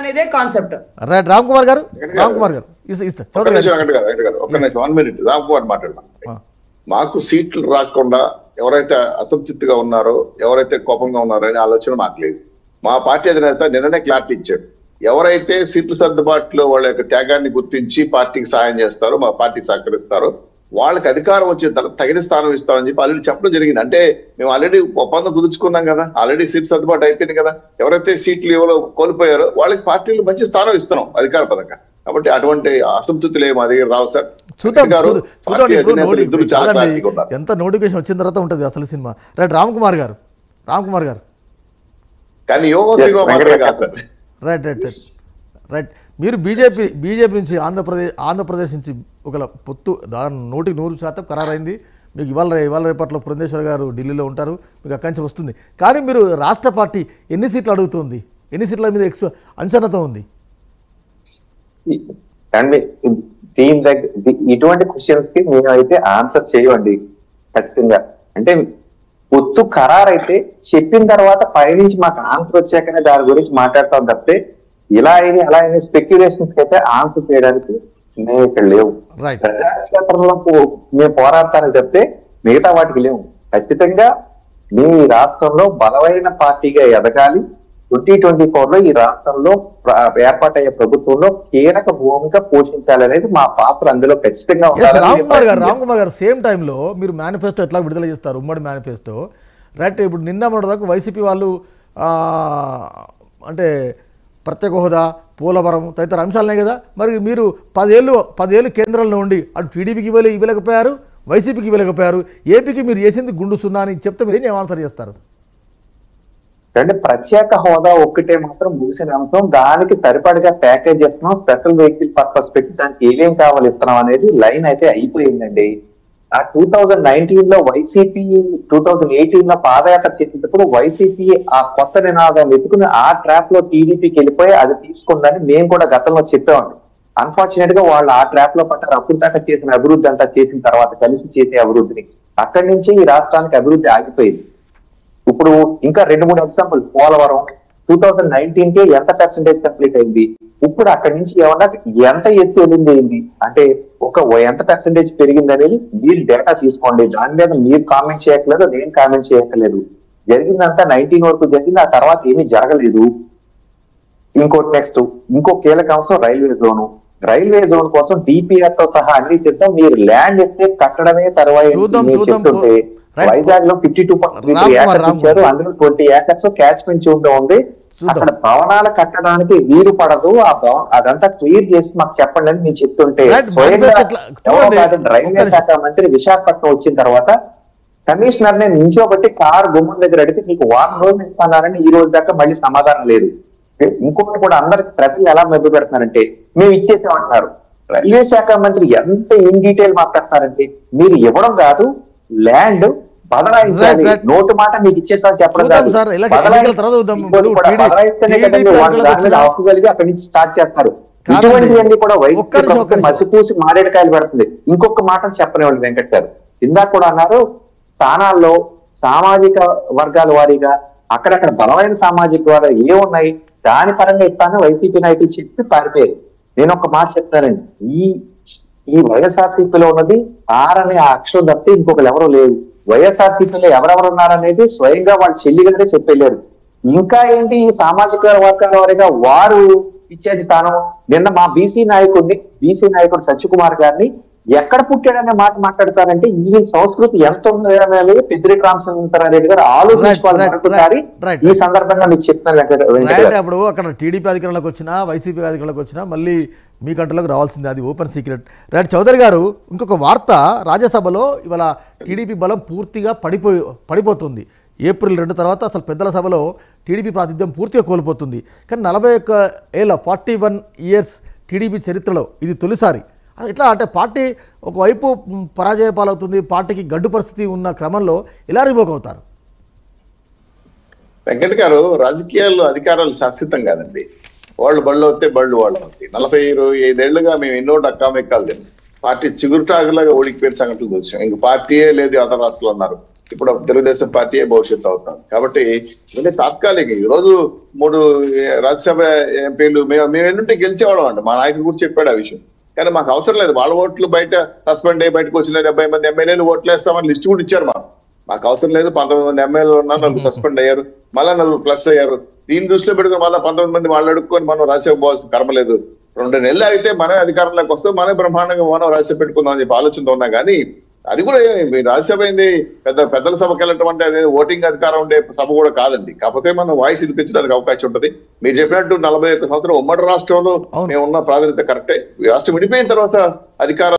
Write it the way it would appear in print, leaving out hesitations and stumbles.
అనేదే concept. Right Ram Kumar గారు ఒక్క నిమిషం 1 minute రామ్ కుమార్ మాట్లాడదాం. మాకు సీట్లు రాకుండా ఎవరైతే అసంతృప్తిగా ఉన్నారో, ఎవరైతే కోపంగా ఉన్నారో అనే ఆలోచన మాకు లేదు. మా పార్టీ అధినేత నిన్ననే క్లారిటీ ఇచ్చాడు. ఎవరైతే సీట్లు సర్దుబాటులో వాళ్ళ యొక్క త్యాగాన్ని గుర్తించి పార్టీకి సాయం చేస్తారో, మా పార్టీకి సహకరిస్తారో వాళ్ళకి అధికారం వచ్చిన తర్వాత తగిన స్థానం ఇస్తామని చెప్పి ఆల్రెడీ చెప్పడం జరిగింది. అంటే మేము ఆల్రెడీ ఒప్పందం కుదుర్చుకున్నాం కదా, ఆల్రెడీ సీట్లు సర్దుబాటు అయిపోయింది కదా. ఎవరైతే సీట్లు ఎవరో కోల్పోయారో వాళ్ళకి పార్టీలో మంచి స్థానం ఇస్తున్నాం అధికార పరంగా. కాబట్టి అటువంటి అసంతృప్తులు మా దగ్గర రావు సార్. ఎంత నోటిఫికేషన్ వచ్చిన తర్వాత ఉంటుంది అసలు సినిమా. రైట్ రామ్ కుమార్ గారు కానీ రైట్ రైట్ రైట్ రైట్ మీరు బీజేపీ నుంచి ఆంధ్రప్రదేశ్ నుంచి ఒక పొత్తు దాని 100% ఖరారైంది. మీకు ఇవాళ రేపట్లో పురంధేశ్వర్ గారు ఢిల్లీలో ఉంటారు, మీకు అక్కడి నుంచి వస్తుంది. కానీ మీరు రాష్ట్ర పార్టీ ఎన్ని సీట్లు అడుగుతుంది, ఎన్ని సీట్ల మీద అంచనాతో ఉంది? దీని దగ్గర ఇటువంటి క్వశ్చన్స్ కి మేము అయితే ఆన్సర్ చేయండి ఖచ్చితంగా. అంటే పొత్తు ఖరారైతే చెప్పిన తర్వాత పైనుంచి మాకు ఆన్సర్ వచ్చాకనే దాని గురించి మాట్లాడతాం తప్పితే ఇలా అయింది అలా అయింది స్పెక్యులేషన్స్ అయితే ఆన్సర్ చేయడానికి మేము ఇక్కడ లేవు. ప్రజాక్షేత్రంలో మేము పోరాడతానని చెప్తే మిగతా వాటికి లేవు. ఖచ్చితంగా మీ రాష్ట్రంలో బలమైన పార్టీగా ఎదగాలి. 2024లో ఈ రాష్ట్రంలో ఏర్పాటయ్యే ప్రభుత్వంలో కీలక భూమిక పోషించాలనేది మా పాత్ర అందులో ఖచ్చితంగా ఉండాలి. రామ్ కుమార్ గారు సేమ్ టైంలో మీరు మేనిఫెస్టో ఎట్లా విడుదల చేస్తారు, ఉమ్మడి మేనిఫెస్టో రైట్. ఇప్పుడు నిన్న మొన్నదాకా వైసీపీ వాళ్ళు అంటే ప్రత్యేక హోదా, పోలవరం తదితర అంశాలనే కదా. మరి మీరు 10 ఏళ్ళు కేంద్రంలో ఉండి అటు టీడీపీకి ఇవ్వలేకపోయారు, వైసీపీకి ఇవ్వలేకపోయారు, ఏపీకి మీరు చేసింది గుండు సున్నా అని చెప్తే మీరు ఏం ఆన్సర్ చేస్తారు? అంటే ప్రత్యేక హోదా ఒక్కటే మాత్రం ముగిసిన అంశం, దానికి సరిపడగా ప్యాకేజ్ ఇస్తున్నాం, స్పెషల్ వెహికల్ పర్పస్ పెట్టి దానికి ఏమేం కావాలి ఇస్తున్నాం అనేది లైన్ అయితే అయిపోయిందండి. ఆ 2019లో వైసీపీ 2018లో పాదయాత్ర చేసేటప్పుడు వైసీపీ ఆ కొత్త నినాదాన్ని ఎత్తుకుని ఆ ట్రాప్ లో టీడీపీకి వెళ్ళిపోయి అది తీసుకుందని మేము కూడా గతంలో చెప్పామండి. అన్ఫార్చునేట్ గా వాళ్ళు ఆ ట్రాప్ లో పట్టారు. అప్పుడు దాకా చేసిన అభివృద్ధి అంతా చేసిన తర్వాత కలిసి చేసే అభివృద్ధిని అక్కడి నుంచి ఈ రాష్ట్రానికి అభివృద్ధి ఆగిపోయింది. ఇప్పుడు ఇంకా 2-3 ఎగ్జాంపుల్, పోలవరం 2019కే ఎంత పర్సెంటేజ్ కంప్లీట్ అయింది, ఇప్పుడు అక్కడి నుంచి ఏమన్నా ఎంత ఎత్తు వెళ్ళింది అంటే ఎంత పర్సెంటేజ్ పెరిగింది అనేది మీరు డేటా తీసుకోండి. దాని మీద మీరు కామెంట్ చేయట్లేదు, నేను కామెంట్ చేయట్లేదు. జరిగిందంతా 19 వరకు జరిగింది, ఆ తర్వాత ఏమీ జరగలేదు. ఇంకో కీలక అంశం రైల్వే జోన్ కోసం డిపిఆర్ తో సహా అన్ని సిద్ధం. మీరు ల్యాండ్ ఎత్తే కట్టడమే తర్వాత చెప్తుంటే వైజాగ్ లో 52.3 ఏకర్స్ ఇచ్చారు, అందులో 20 ఏకర్స్ క్యాచ్మెంట్ జోన్ ఉంది. అక్కడ భవనాలు కట్టడానికి వీలు పడదు, అదంతా క్లియర్ చేసి మాకు చెప్పండి అని నేను చెప్తుంటే స్వయంగా రైల్వే శాఖ మంత్రి విశాఖపట్నం వచ్చిన తర్వాత కమిషనర్ ని నించోబట్టి కారు గుమ్మం దగ్గర అడిగితే మీకు 1 రోజు ఇస్తున్నారని ఈ రోజు దాకా మళ్ళీ సమాధానం లేదు. ఇంకొకటి కూడా అందరికి ప్రజలు ఎలా మెబ్బు పెడుతున్నారంటే మేము ఇచ్చేసామంటున్నారు. రైల్వే శాఖ మంత్రి ఎంత ఇన్ డీటెయిల్ మాట్లాడుతున్నారంటే మీరు ఇవ్వడం కాదు, ల్యాండ్ బదలాయించాలి, నోటు మాట మీకు ఇచ్చేసామని చెప్పడం కాదు, అక్కడి నుంచి స్టార్ట్ చేస్తారు. ఇటువంటివన్నీ కూడా వైద్య మసిపూసి మారేడుకాయలు పెడుతుంది. ఇంకొక మాట చెప్పనివ్వండి వెంకట్ గారు, ఇందాక కూడా అన్నారు స్థానాల్లో సామాజిక వర్గాల వారీగా అక్కడక్కడ బలమైన సామాజిక వర్గాలు ఏమున్నాయి దాని పరంగా ఇస్తాను వైసీపీ నాయకులు చెప్పి పారిపోయారు. నేను ఒక మాట చెప్తానండి, ఈ వైఎస్ఆర్సీపీలో ఉన్నది అనే అక్షరం తప్పితే ఇంకొకరు ఎవరూ లేరు. వైఎస్ఆర్సీపీలో ఎవరెవరు ఉన్నారనేది స్వయంగా వాళ్ళ చెల్లిగానే చెప్పలేరు. ఇంకా ఏంటి ఈ సామాజిక వర్గాల వారిగా వారు ఇచ్చేది స్థానం. నిన్న మా బీసీ నాయకుడు సత్యకుమార్ గారిని ఎక్కడ పుట్టాడనే మాట మాట్లాడతారంటే ఈ సంస్కృతి ఎంత ఉందనేది పెద్దిరెడ్డి రామచంద్రారెడ్డి గారు ఆలోచించుకోవాలి. ఈ సందర్భంగా మీకు చెప్తున్నాను. అప్పుడు అక్కడ టీడీపీ అధికారంలోకి వచ్చినా వైసీపీ అధికారంలోకి వచ్చినా మళ్ళీ మీ కంట్రోల్లోకి రావాల్సిందే, అది ఓపెన్ సీక్రెట్. రైట్ చౌదరి గారు, ఇంకొక వార్త, రాజ్యసభలో ఇవాళ టీడీపీ బలం పూర్తిగా పడిపోతుంది. ఏప్రిల్ 2 తర్వాత అసలు పెద్దల సభలో టీడీపీ ప్రాతినిధ్యం పూర్తిగా కోల్పోతుంది. కానీ 41 ఏళ్ళ 41 ఇయర్స్ టీడీపీ చరిత్రలో ఇది తొలిసారి. ఇట్లా అంటే పార్టీ ఒకవైపు పరాజయ పాలవుతుంది, పార్టీకి గడ్డు పరిస్థితి ఉన్న క్రమంలో ఎలా రివోక్ అవుతారు? వెంకట్ గారు, రాజకీయాల్లో అధికారాలు శాశ్వతం కాదండి. వాళ్ళు బళ్ళు అవుతే బళ్ళు వాళ్ళు అవుతాయి. 40-25 ఏళ్లుగా మేము ఎన్నో డక్కామెక్కాలు తిన్నాం. పార్టీ చిగురుటాకులాగా ఓడికిపోయిన సంగతులు చూసాం. ఇంక పార్టీయే లేదు, ఇతర రాష్ట్రాలు అన్నారు. ఇప్పుడు తెలుగుదేశం పార్టీ భవిష్యత్తు అవుతాం. కాబట్టి ఇవన్నీ తాత్కాలిక. ఈ రోజు 3 రాజ్యసభ ఎంపీలు మేము ఎన్నుంటే గెలిచేవాళ్ళం అండి. మా నాయకుడు కూడా చెప్పాడు ఆ విషయం. కానీ మాకు అవసరం లేదు. వాళ్ళ ఓట్లు బయట సస్పెండ్ అయ్యి బయటకు వచ్చిన 70 మంది ఎమ్మెల్యేలు ఓట్లు వేస్తామని లిస్ట్ కూడా ఇచ్చారు మాకు అవసరం లేదు. 19 మంది ఎమ్మెల్యేలు ఉన్నారు, 4 సస్పెండ్ అయ్యారు, మళ్ళా 4 ప్లస్ అయ్యారు. దీన్ని దృష్టిలో పెట్టుకుని మళ్ళీ 19 మంది వాళ్ళు అడుక్కొని మనం రాజ్యసభ పోవాల్సిన కర్మ లేదు. 2 నెలలు అయితే మనమే అధికారంలోకి వస్తే మనమే బ్రహ్మాండంగా మనం రాజ్యసభ పెట్టుకుందాం అని చెప్పి ఆలోచనతో ఉన్నా. కానీ అది కూడా రాజ్యసభ అయింది పెద్దల సభకి వెళ్ళటం అంటే అదే ఓటింగ్ అధికారం ఉండే సభ కూడా కాదండి. కాకపోతే మనం వాయిస్ వినిపించడానికి అవకాశం ఉంటుంది. మీరు చెప్పినట్టు 41 సంవత్సరం ఉమ్మడి రాష్ట్రంలో మేము ఉన్న ప్రాధాన్యత కరెక్టే. రాష్ట్రం విడిపోయిన తర్వాత అధికారం